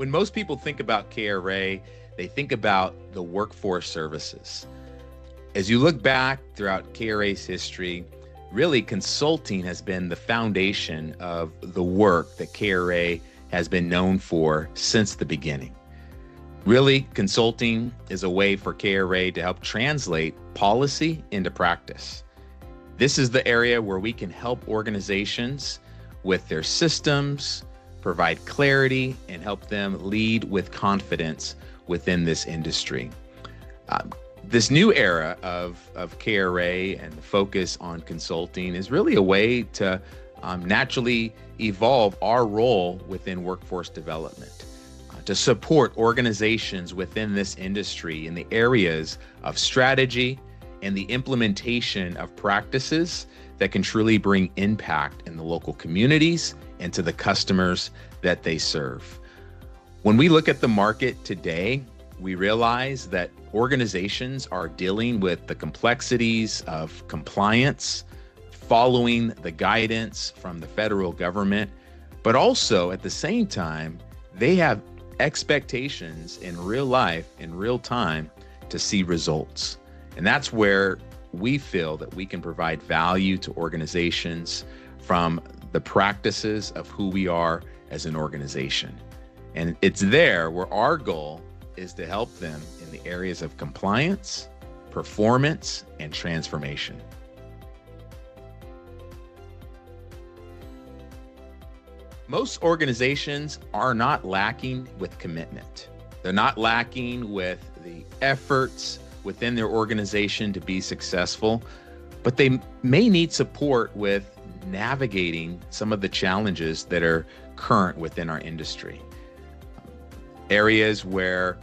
When most people think about KRA, they think about the workforce services. As you look back throughout KRA's history, really consulting has been the foundation of the work that KRA has been known for since the beginning. Really, consulting is a way for KRA to help translate policy into practice. This is the area where we can help organizations with their systems, provide clarity, and help them lead with confidence within this industry. This new era of KRA and the focus on consulting is really a way to naturally evolve our role within workforce development, to support organizations within this industry in the areas of strategy and the implementation of practices that can truly bring impact in the local communities and to the customers that they serve. When we look at the market today, we realize that organizations are dealing with the complexities of compliance, following the guidance from the federal government, but also at the same time, they have expectations in real life, in real time, to see results. And that's where we feel that we can provide value to organizations from the practices of who we are as an organization. And it's there where our goal is to help them in the areas of compliance, performance, and transformation. Most organizations are not lacking with commitment. They're not lacking with the efforts within their organization to be successful, but they may need support with navigating some of the challenges that are current within our industry. Areas where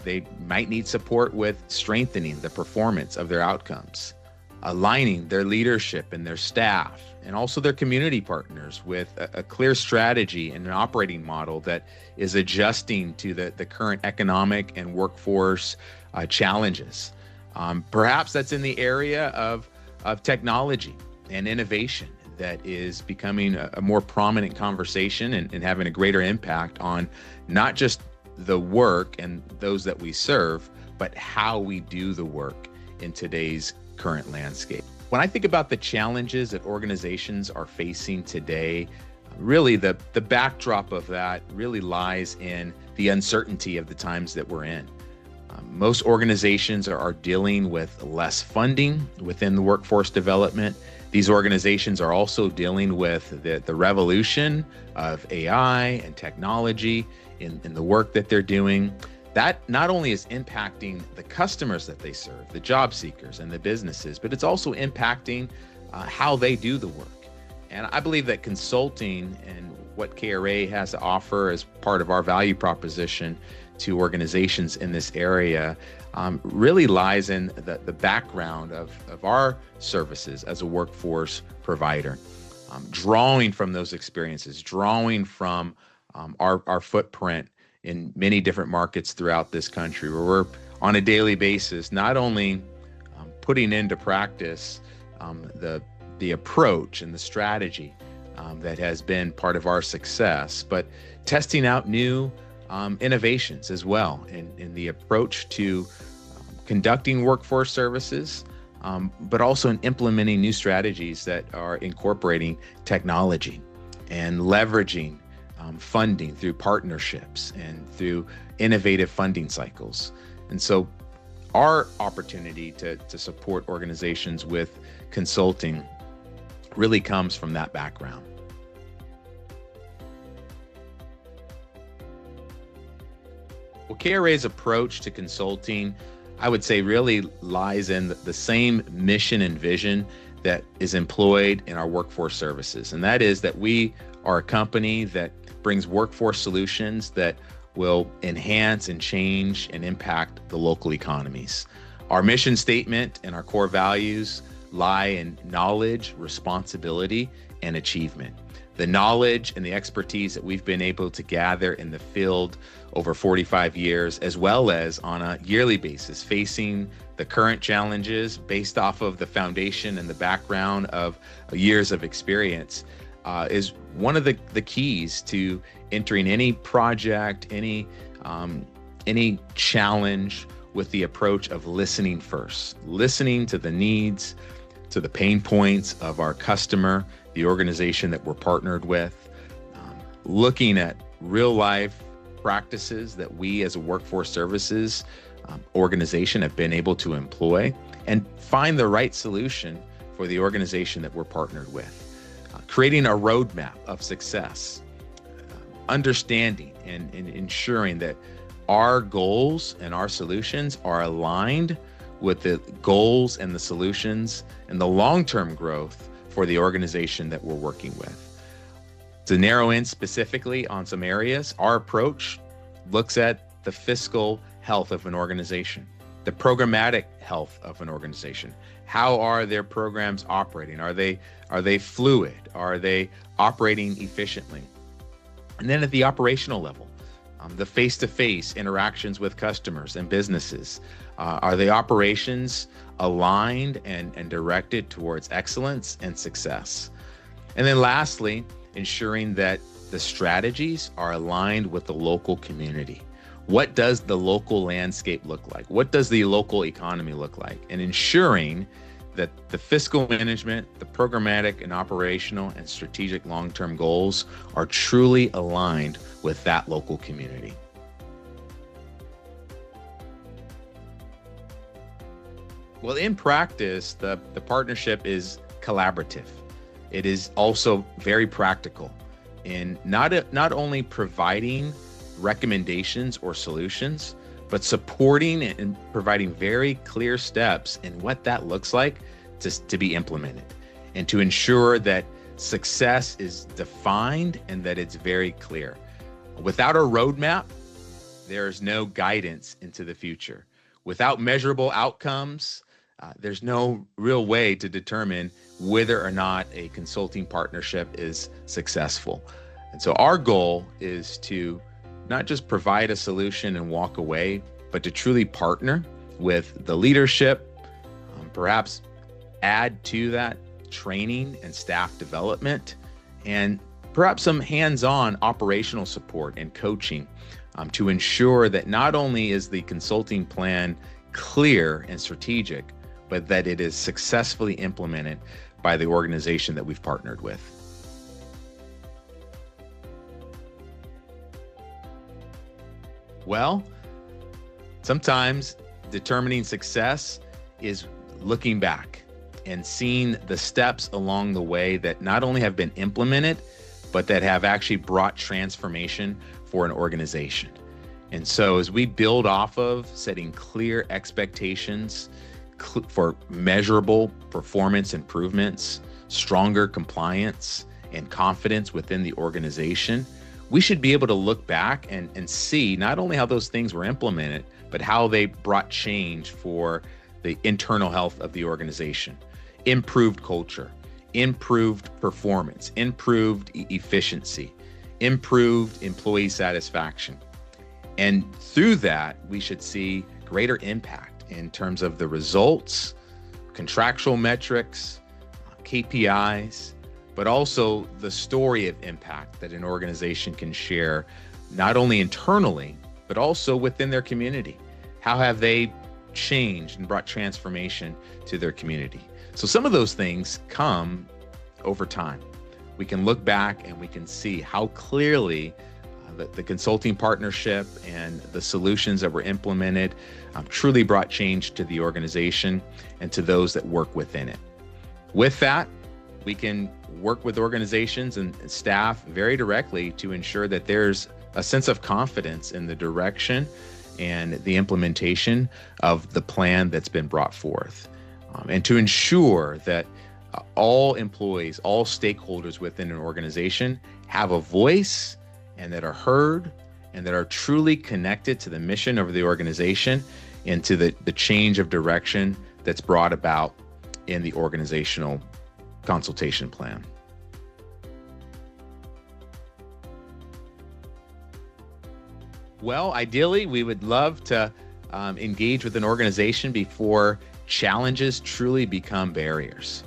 they might need support with strengthening the performance of their outcomes, aligning their leadership and their staff, and also their community partners with a clear strategy and an operating model that is adjusting to the current economic and workforce challenges. Perhaps that's in the area of technology and innovation that is becoming a more prominent conversation and having a greater impact on not just the work and those that we serve, but how we do the work in today's current landscape. When I think about the challenges that organizations are facing today, really the backdrop of that really lies in the uncertainty of the times that we're in. Most organizations are dealing with less funding within the workforce development. These organizations are also dealing with the revolution of AI and technology in the work that they're doing. That not only is impacting the customers that they serve, the job seekers and the businesses, but it's also impacting how they do the work. And I believe that consulting and what KRA has to offer as part of our value proposition to organizations in this area really lies in the background of our services as a workforce provider. Drawing from those experiences, drawing from our footprint in many different markets throughout this country, where we're on a daily basis, not only putting into practice the approach and the strategy that has been part of our success, but testing out new innovations as well in the approach to conducting workforce services, but also in implementing new strategies that are incorporating technology and leveraging funding through partnerships and through innovative funding cycles. And so our opportunity to support organizations with consulting really comes from that background. Well, KRA's approach to consulting, I would say, really lies in the same mission and vision that is employed in our workforce services. And that is that we are a company that brings workforce solutions that will enhance and change and impact the local economies. Our mission statement and our core values lie in knowledge, responsibility, and achievement. The knowledge and the expertise that we've been able to gather in the field over 45 years, as well as on a yearly basis, facing the current challenges based off of the foundation and the background of years of experience. is one of the keys to entering any project, any challenge with the approach of listening first, listening to the needs, to the pain points of our customer, the organization that we're partnered with, looking at real life practices that we as a workforce services organization have been able to employ, and find the right solution for the organization that we're partnered with. Creating a roadmap of success, understanding and ensuring that our goals and our solutions are aligned with the goals and the solutions and the long-term growth for the organization that we're working with. To narrow in specifically on some areas, our approach looks at the fiscal health of an organization, the programmatic health of an organization. How are their programs operating? Are they fluid? Are they operating efficiently? And then at the operational level, the face-to-face interactions with customers and businesses. Are the operations aligned and directed towards excellence and success? And then lastly, ensuring that the strategies are aligned with the local community. What does the local landscape look like? What does the local economy look like? And ensuring that the fiscal management, the programmatic and operational and strategic long-term goals are truly aligned with that local community. Well, in practice, the partnership is collaborative. It is also very practical in not only providing recommendations or solutions, but supporting and providing very clear steps in what that looks like to be implemented, and to ensure that success is defined and that it's very clear. Without a roadmap, there's no guidance into the future. Without measurable outcomes, there's no real way to determine whether or not a consulting partnership is successful. And so our goal is to not just provide a solution and walk away, but to truly partner with the leadership, perhaps add to that training and staff development, and perhaps some hands-on operational support and coaching to ensure that not only is the consulting plan clear and strategic, but that it is successfully implemented by the organization that we've partnered with. Well, sometimes determining success is looking back and seeing the steps along the way that not only have been implemented, but that have actually brought transformation for an organization. And so as we build off of setting clear expectations for measurable performance improvements, stronger compliance, and confidence within the organization, we should be able to look back and see not only how those things were implemented, but how they brought change for the internal health of the organization, improved culture, improved performance, improved efficiency, improved employee satisfaction. And through that, we should see greater impact in terms of the results, contractual metrics, KPIs, but also the story of impact that an organization can share, not only internally, but also within their community. How have they changed and brought transformation to their community? So some of those things come over time. We can look back and we can see how clearly the consulting partnership and the solutions that were implemented truly brought change to the organization and to those that work within it. With that, we can work with organizations and staff very directly to ensure that there's a sense of confidence in the direction and the implementation of the plan that's been brought forth. And to ensure that all employees, all stakeholders within an organization have a voice and that are heard and that are truly connected to the mission of the organization and to the change of direction that's brought about in the organizational consultation plan. Well, ideally, we would love to engage with an organization before challenges truly become barriers.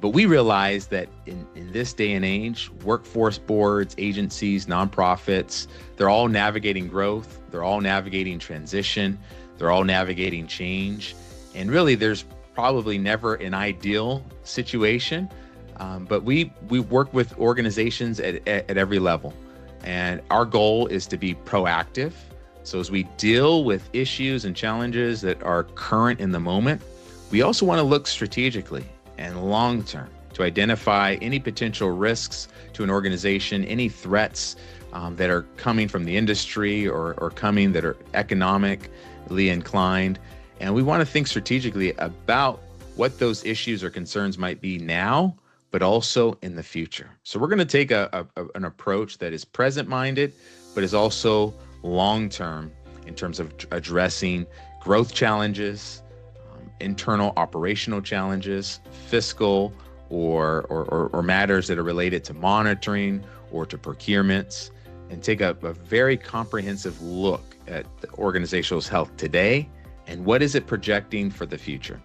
But we realize that in this day and age, workforce boards, agencies, nonprofits, they're all navigating growth, they're all navigating transition, they're all navigating change. And really, there's probably never an ideal situation, but we work with organizations at every level. And our goal is to be proactive. So as we deal with issues and challenges that are current in the moment, we also want to look strategically and long-term to identify any potential risks to an organization, any threats that are coming from the industry or coming that are economically inclined. And we want to think strategically about what those issues or concerns might be now, but also in the future. So we're going to take an approach that is present-minded, but is also long-term in terms of addressing growth challenges, internal operational challenges, fiscal or matters that are related to monitoring or to procurements, and take a very comprehensive look at the organizational health today and what is it projecting for the future.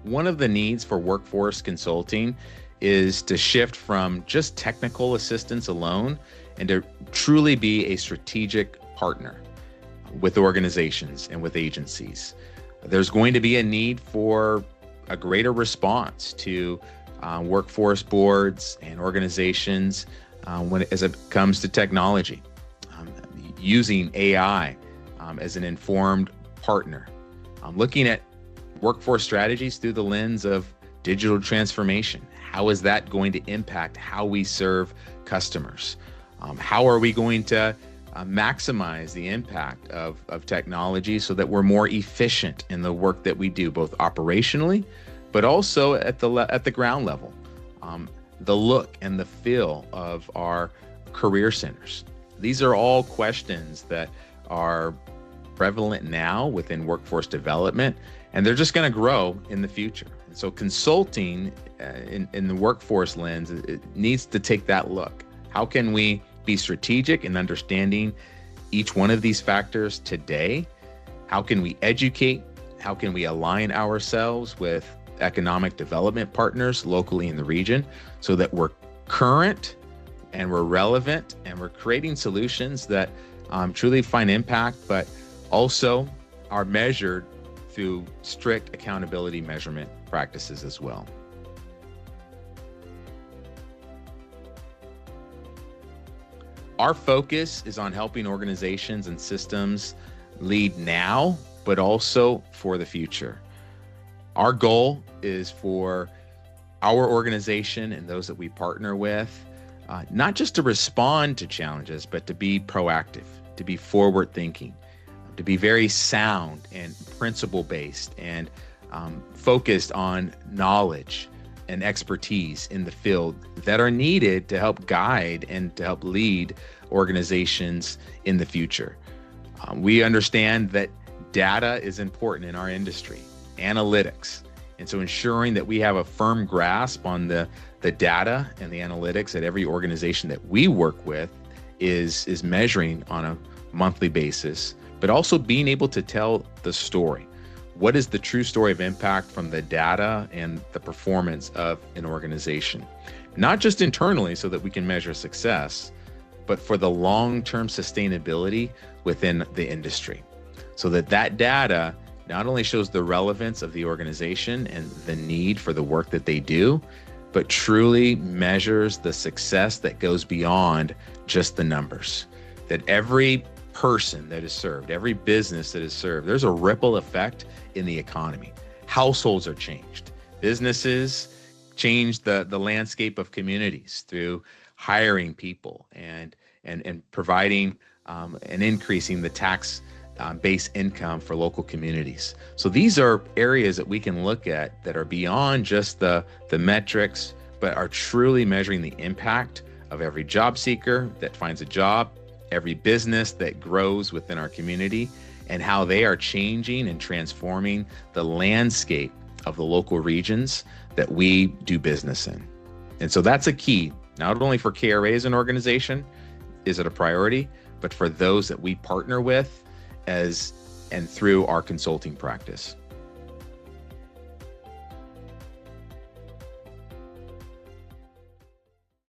One of the needs for workforce consulting is to shift from just technical assistance alone and to truly be a strategic partner with organizations and with agencies. There's going to be a need for a greater response to workforce boards and organizations as it comes to technology, using AI as an informed partner, looking at workforce strategies through the lens of digital transformation. How is that going to impact how we serve customers? How are we going to maximize the impact of technology so that we're more efficient in the work that we do, both operationally, but also at the ground level? The look and the feel of our career centers. These are all questions that are prevalent now within workforce development, and they're just going to grow in the future. And so consulting in the workforce lens, it needs to take that look. How can we be strategic in understanding each one of these factors today? How can we educate? How can we align ourselves with economic development partners locally in the region so that we're current and we're relevant and we're creating solutions that truly find impact, but also are measured through strict accountability measurement practices as well. Our focus is on helping organizations and systems lead now, but also for the future. Our goal is for our organization and those that we partner with, not just to respond to challenges, but to be proactive, to be forward-thinking, to be very sound and principle-based and focused on knowledge and expertise in the field that are needed to help guide and to help lead organizations in the future. We understand that data is important in our industry, analytics. And so ensuring that we have a firm grasp on the data and the analytics at every organization that we work with is measuring on a monthly basis, but also being able to tell the story. What is the true story of impact from the data and the performance of an organization? Not just internally so that we can measure success, but for the long-term sustainability within the industry. So that data not only shows the relevance of the organization and the need for the work that they do, but truly measures the success that goes beyond just the numbers. That every person that is served, every business that is served, there's a ripple effect in the economy. Households are changed. Businesses change the landscape of communities through hiring people and providing and increasing the tax base income for local communities. So these are areas that we can look at that are beyond just the metrics, but are truly measuring the impact of every job seeker that finds a job, every business that grows within our community, and how they are changing and transforming the landscape of the local regions that we do business in. And so that's a key, not only for KRA as an organization, is it a priority, but for those that we partner with as and through our consulting practice.